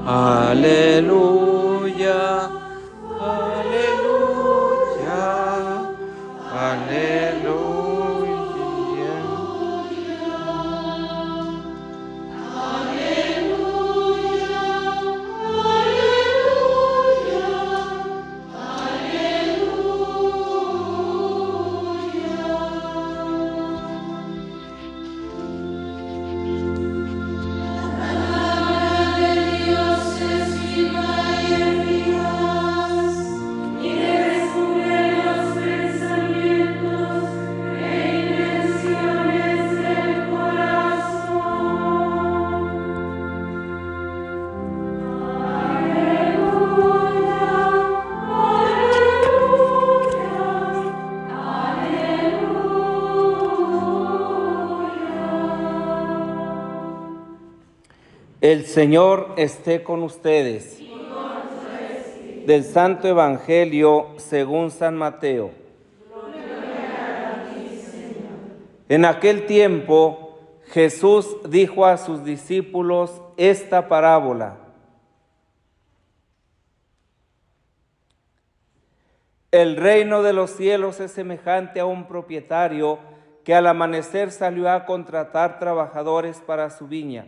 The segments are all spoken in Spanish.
Aleluya, aleluya, aleluya. El Señor esté con ustedes. Del Santo Evangelio según San Mateo. En aquel tiempo, Jesús dijo a sus discípulos esta parábola. El reino de los cielos es semejante a un propietario que al amanecer salió a contratar trabajadores para su viña.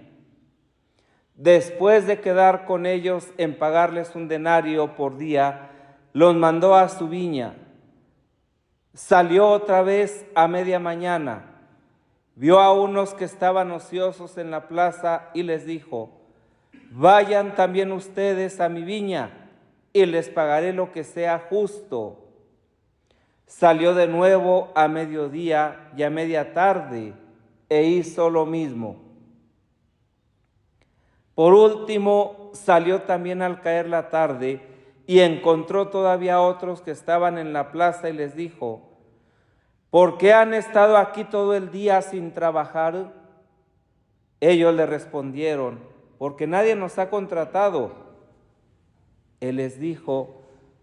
Después de quedar con ellos en pagarles un denario por día, los mandó a su viña. Salió otra vez a media mañana, vio a unos que estaban ociosos en la plaza y les dijo: vayan también ustedes a mi viña y les pagaré lo que sea justo. Salió de nuevo a mediodía y a media tarde e hizo lo mismo. Por último, salió también al caer la tarde y encontró todavía otros que estaban en la plaza y les dijo: ¿por qué han estado aquí todo el día sin trabajar? Ellos le respondieron: porque nadie nos ha contratado. Él les dijo: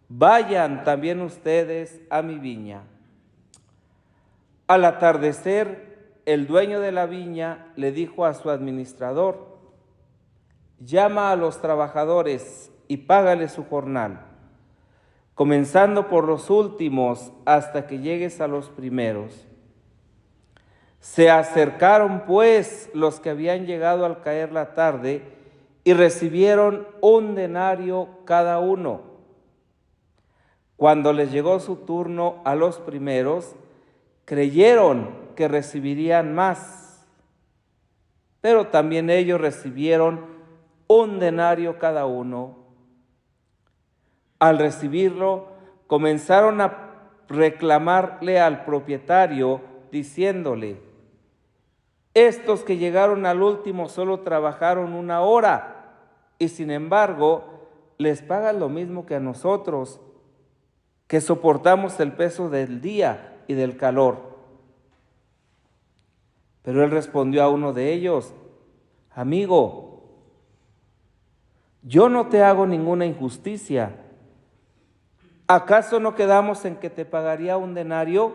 vayan también ustedes a mi viña. Al atardecer, el dueño de la viña le dijo a su administrador: llama a los trabajadores y págales su jornal, comenzando por los últimos hasta que llegues a los primeros. Se acercaron pues los que habían llegado al caer la tarde y recibieron un denario cada uno. Cuando les llegó su turno a los primeros, creyeron que recibirían más, pero también ellos recibieron un denario cada uno. Al recibirlo, comenzaron a reclamarle al propietario, diciéndole: estos que llegaron al último solo trabajaron 1 hora, y sin embargo les pagan lo mismo que a nosotros, que soportamos el peso del día y del calor. Pero él respondió a uno de ellos: amigo, yo no te hago ninguna injusticia. ¿Acaso no quedamos en que te pagaría un denario?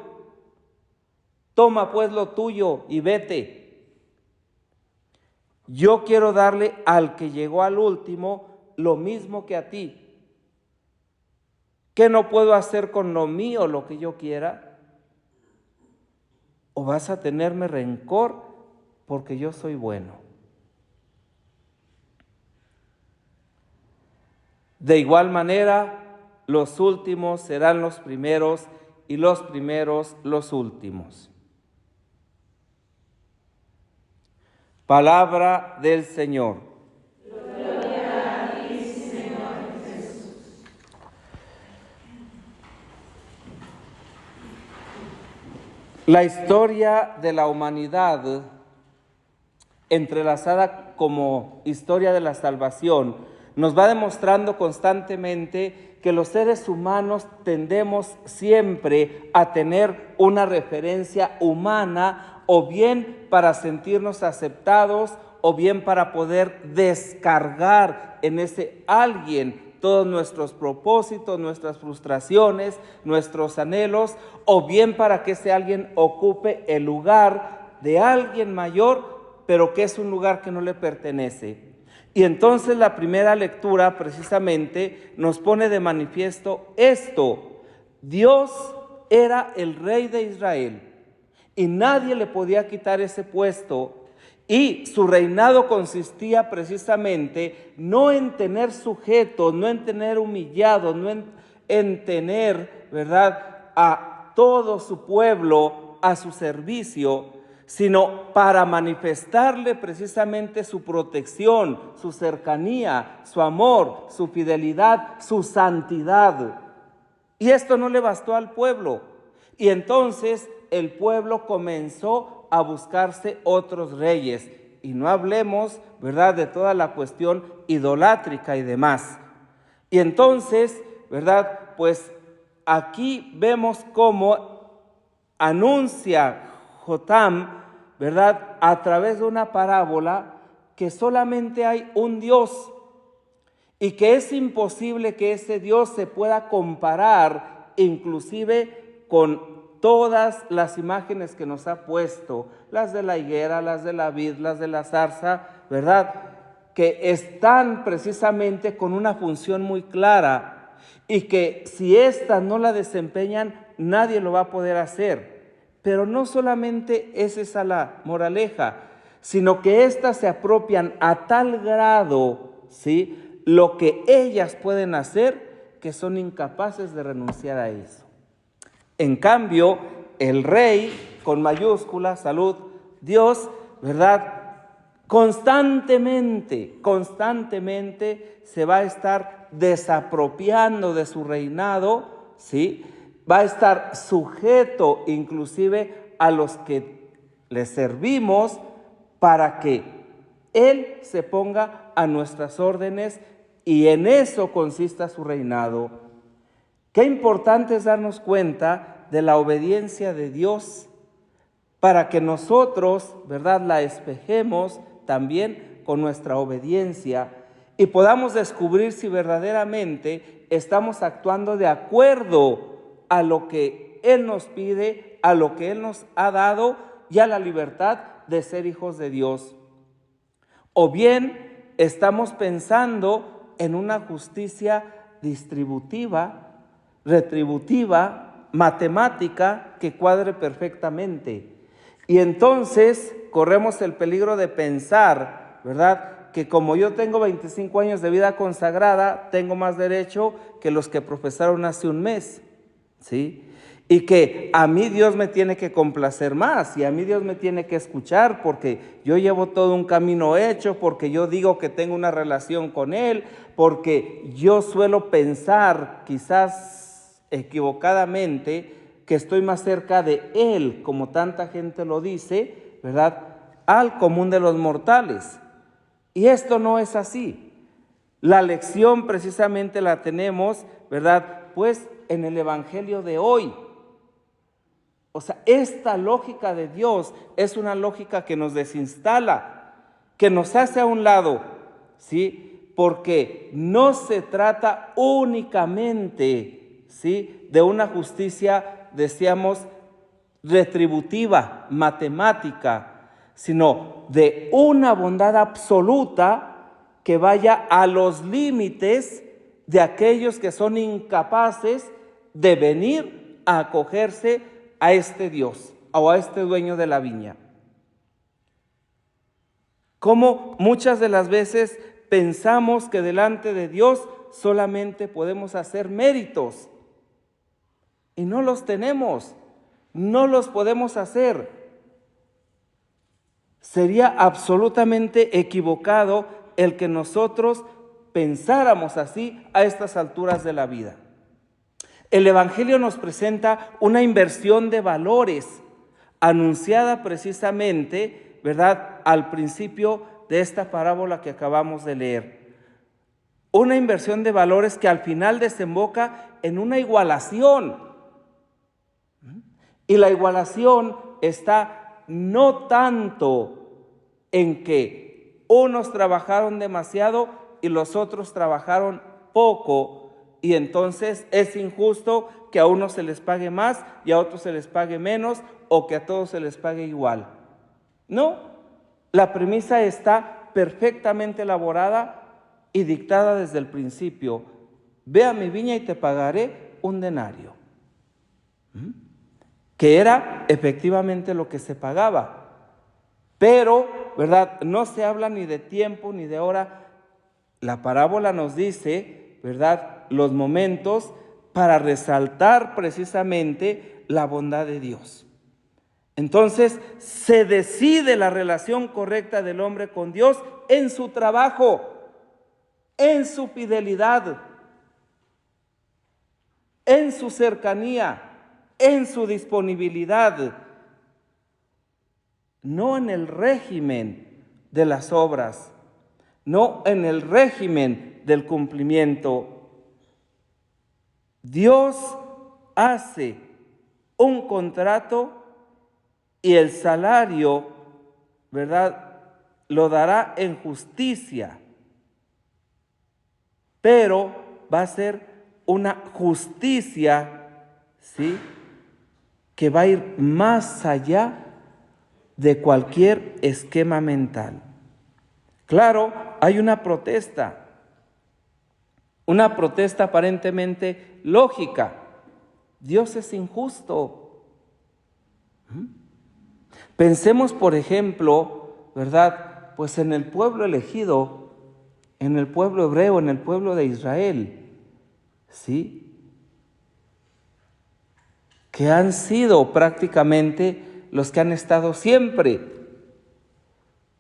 Toma pues lo tuyo y vete. Yo quiero darle al que llegó al último lo mismo que a ti. ¿Qué no puedo hacer con lo mío lo que yo quiera? ¿O vas a tenerme rencor porque yo soy bueno? De igual manera, los últimos serán los primeros y los primeros los últimos. Palabra del Señor. Gloria a ti, Señor Jesús. La historia de la humanidad, entrelazada como historia de la salvación, nos va demostrando constantemente que los seres humanos tendemos siempre a tener una referencia humana, o bien para sentirnos aceptados, o bien para poder descargar en ese alguien todos nuestros propósitos, nuestras frustraciones, nuestros anhelos, o bien para que ese alguien ocupe el lugar de alguien mayor, pero que es un lugar que no le pertenece. Y entonces la primera lectura precisamente nos pone de manifiesto esto: Dios era el rey de Israel y nadie le podía quitar ese puesto, y su reinado consistía precisamente no en tener sujetos, no en tener humillados, no en tener, ¿verdad?, a todo su pueblo a su servicio, sino para manifestarle precisamente su protección, su cercanía, su amor, su fidelidad, su santidad. Y esto no le bastó al pueblo. Y entonces el pueblo comenzó a buscarse otros reyes. Y no hablemos, ¿verdad?, de toda la cuestión idolátrica y demás. Y entonces, ¿verdad?, pues aquí vemos cómo anuncia Jotam, ¿verdad?, a través de una parábola, que solamente hay un Dios y que es imposible que ese Dios se pueda comparar inclusive con todas las imágenes que nos ha puesto, las de la higuera, las de la vid, las de la zarza, ¿verdad?, que están precisamente con una función muy clara, y que si éstas no la desempeñan, nadie lo va a poder hacer. Pero no solamente es esa la moraleja, sino que éstas se apropian a tal grado, ¿sí?, lo que ellas pueden hacer, que son incapaces de renunciar a eso. En cambio, el rey, con mayúscula, salud, Dios, ¿verdad?, constantemente se va a estar desapropiando de su reinado, ¿sí?, va a estar sujeto inclusive a los que le servimos, para que Él se ponga a nuestras órdenes, y en eso consista su reinado. Qué importante es darnos cuenta de la obediencia de Dios, para que nosotros, ¿verdad?, la espejemos también con nuestra obediencia, y podamos descubrir si verdaderamente estamos actuando de acuerdo a lo que Él nos pide, a lo que Él nos ha dado, y a la libertad de ser hijos de Dios. O bien estamos pensando en una justicia distributiva, retributiva, matemática, que cuadre perfectamente. Y entonces corremos el peligro de pensar, ¿verdad?, que como yo tengo 25 años de vida consagrada, tengo más derecho que los que profesaron hace un mes, ¿sí?, y que a mí Dios me tiene que complacer más, y a mí Dios me tiene que escuchar, porque yo llevo todo un camino hecho, porque yo digo que tengo una relación con Él, porque yo suelo pensar, quizás equivocadamente, que estoy más cerca de Él, como tanta gente lo dice, ¿verdad?, al común de los mortales. Y esto no es así. La lección precisamente la tenemos, ¿verdad?, pues en el Evangelio de hoy. O sea, esta lógica de Dios es una lógica que nos desinstala, que nos hace a un lado, ¿sí?, porque no se trata únicamente, ¿sí?, de una justicia, decíamos, retributiva, matemática, sino de una bondad absoluta que vaya a los límites de aquellos que son incapaces de venir a acogerse a este Dios o a este dueño de la viña. Como muchas de las veces pensamos que delante de Dios solamente podemos hacer méritos, y no los tenemos, no los podemos hacer. Sería absolutamente equivocado el que nosotros pensáramos así a estas alturas de la vida. El Evangelio nos presenta una inversión de valores anunciada precisamente, ¿verdad?, al principio de esta parábola que acabamos de leer. Una inversión de valores que al final desemboca en una igualación. Y la igualación está no tanto en que unos trabajaron demasiado y los otros trabajaron poco, y entonces es injusto que a unos se les pague más y a otros se les pague menos, o que a todos se les pague igual. No, la premisa está perfectamente elaborada y dictada desde el principio. Ve a mi viña y te pagaré un denario. Que era efectivamente lo que se pagaba. Pero, ¿verdad? No se habla ni de tiempo ni de hora. La parábola nos dice, ¿verdad?, los momentos para resaltar precisamente la bondad de Dios. Entonces, se decide la relación correcta del hombre con Dios en su trabajo, en su fidelidad, en su cercanía, en su disponibilidad, no en el régimen de las obras, no en el régimen del cumplimiento. Dios hace un contrato y el salario, ¿verdad?, lo dará en justicia, pero va a ser una justicia, ¿sí?, que va a ir más allá de cualquier esquema mental. Claro, hay una protesta aparentemente lógica. Dios es injusto. Pensemos, por ejemplo, ¿verdad?, pues en el pueblo elegido, en el pueblo hebreo, en el pueblo de Israel, ¿sí?, que han sido prácticamente los que han estado siempre.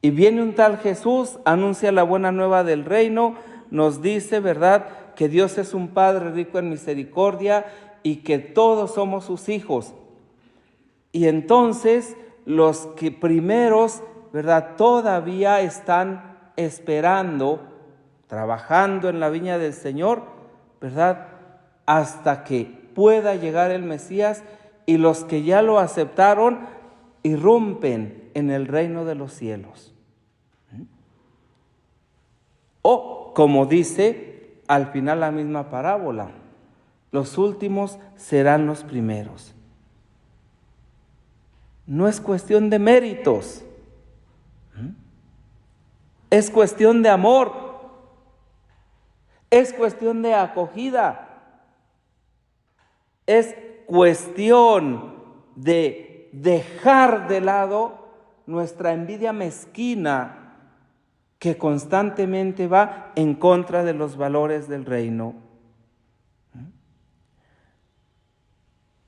Y viene un tal Jesús, anuncia la buena nueva del reino, nos dice, ¿verdad?, que Dios es un Padre rico en misericordia y que todos somos sus hijos. Y entonces los que primeros, ¿verdad?, todavía están esperando, trabajando en la viña del Señor, ¿verdad?, hasta que pueda llegar el Mesías, y los que ya lo aceptaron irrumpen en el reino de los cielos. O, como dice al final la misma parábola, los últimos serán los primeros. No es cuestión de méritos, es cuestión de amor, es cuestión de acogida, es cuestión de dejar de lado nuestra envidia mezquina que constantemente va en contra de los valores del reino.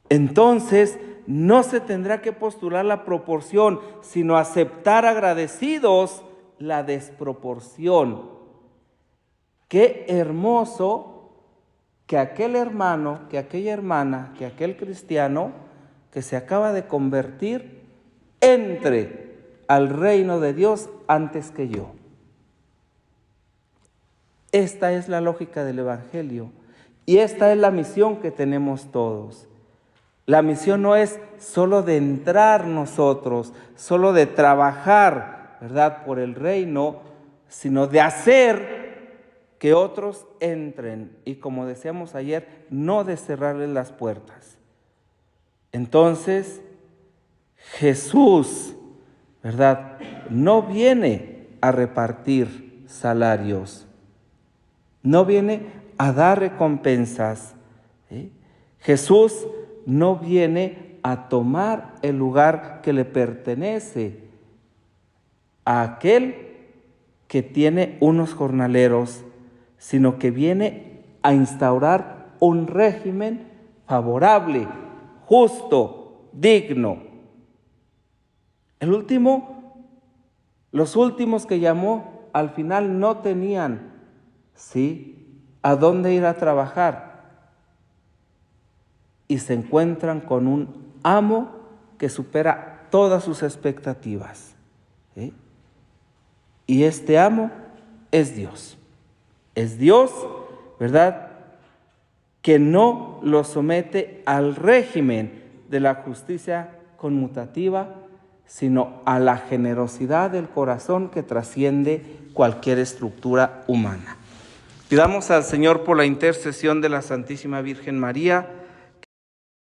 Entonces, no se tendrá que postular la proporción, sino aceptar agradecidos la desproporción. Qué hermoso que aquel hermano, que aquella hermana, que aquel cristiano que se acaba de convertir entre al reino de Dios antes que yo. Esta es la lógica del Evangelio y esta es la misión que tenemos todos. La misión no es solo de entrar nosotros, solo de trabajar, ¿verdad?, por el reino, sino de hacer que otros entren y, como decíamos ayer, no de cerrarles las puertas. Entonces, Jesús, ¿verdad?, no viene a repartir salarios, no viene a dar recompensas, ¿sí? Jesús no viene a tomar el lugar que le pertenece a aquel que tiene unos jornaleros, sino que viene a instaurar un régimen favorable, justo, digno. Los últimos que llamó, al final no tenían, ¿sí?, a dónde ir a trabajar. Y se encuentran con un amo que supera todas sus expectativas, ¿sí? Y este amo es Dios. Es Dios, ¿verdad?, que no lo somete al régimen de la justicia conmutativa, sino a la generosidad del corazón que trasciende cualquier estructura humana. Pidamos al Señor por la intercesión de la Santísima Virgen María